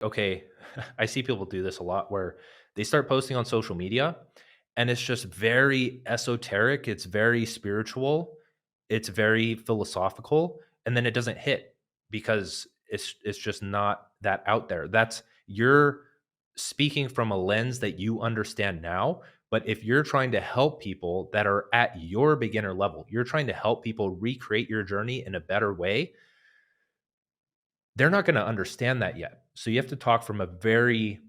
Okay, I see people do this a lot where they start posting on social media and it's just very esoteric, it's very spiritual, it's very philosophical, and then it doesn't hit because it's just not that out there. That's you're speaking from a lens that you understand now, but if you're trying to help people that are at your beginner level, you're trying to help people recreate your journey in a better way, they're not going to understand that yet. So you have to talk from a very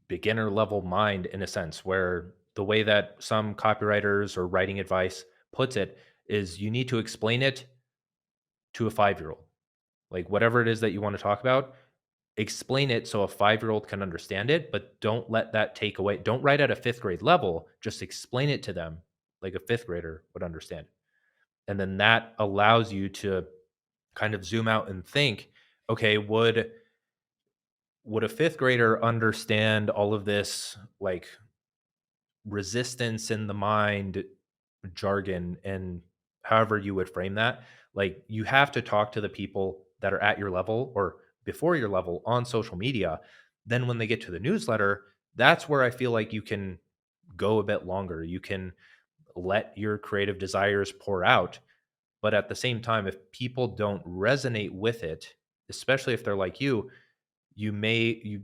beginner level mind in a sense where the way that some copywriters or writing advice puts it is you need to explain it to a 5-year-old. Like whatever it is that you want to talk about, explain it so a 5-year-old can understand it, but don't let that take away. Don't write at a 5th grade level, just explain it to them like a 5th grader would understand. And then that allows you to kind of zoom out and think, okay, would a 5th grader understand all of this like resistance in the mind jargon and however you would frame that? Like you have to talk to the people that are at your level or before your level on social media. Then when they get to the newsletter, that's where I feel like you can go a bit longer. You can let your creative desires pour out. But at the same time, if people don't resonate with it, especially if they're like you may you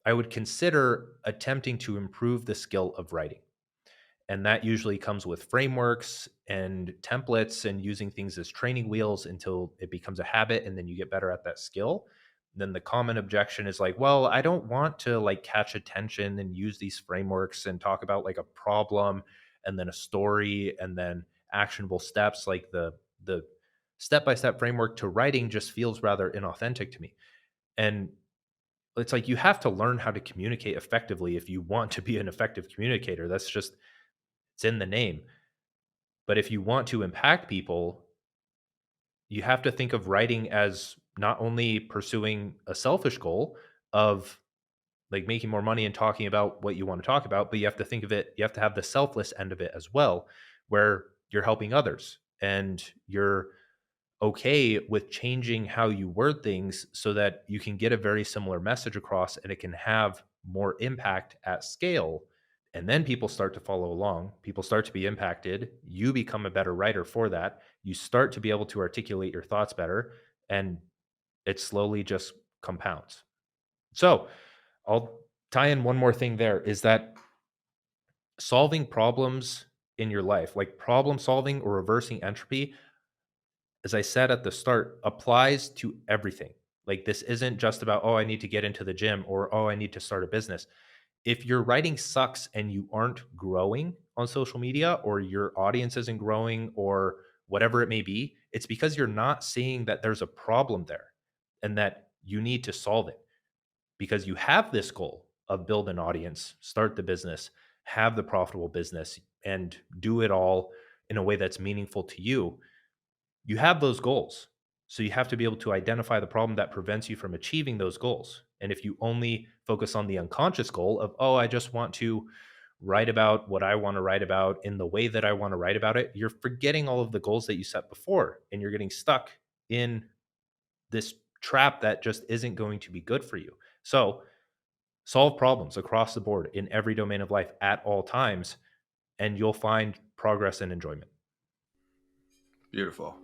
I would consider attempting to improve the skill of writing. And that usually comes with frameworks and templates and using things as training wheels until it becomes a habit and then you get better at that skill. Then the common objection is like, well, I don't want to like catch attention and use these frameworks and talk about like a problem and then a story and then actionable steps. Like the step-by-step framework to writing just feels rather inauthentic to me. And it's like you have to learn how to communicate effectively if you want to be an effective communicator. That's just it's in the name. But if you want to impact people, you have to think of writing as not only pursuing a selfish goal of like making more money and talking about what you want to talk about, but you have to think of it, you have to have the selfless end of it as well, where you're helping others and you're okay with changing how you word things so that you can get a very similar message across and it can have more impact at scale. And then people start to follow along. People start to be impacted. You become a better writer for that. You start to be able to articulate your thoughts better, and it slowly just compounds. So I'll tie in one more thing there is that solving problems in your life, like problem solving or reversing entropy, as I said at the start, applies to everything. Like this isn't just about, oh, I need to get into the gym or, oh, I need to start a business. If your writing sucks and you aren't growing on social media or your audience isn't growing or whatever it may be, it's because you're not seeing that there's a problem there and that you need to solve it because you have this goal of build an audience, start the business, have the profitable business, and do it all in a way that's meaningful to you. You have those goals. So you have to be able to identify the problem that prevents you from achieving those goals. And if you only focus on the unconscious goal of, oh, I just want to write about what I want to write about in the way that I want to write about it, you're forgetting all of the goals that you set before and you're getting stuck in this trap that just isn't going to be good for you. So solve problems across the board in every domain of life at all times, and you'll find progress and enjoyment. Beautiful.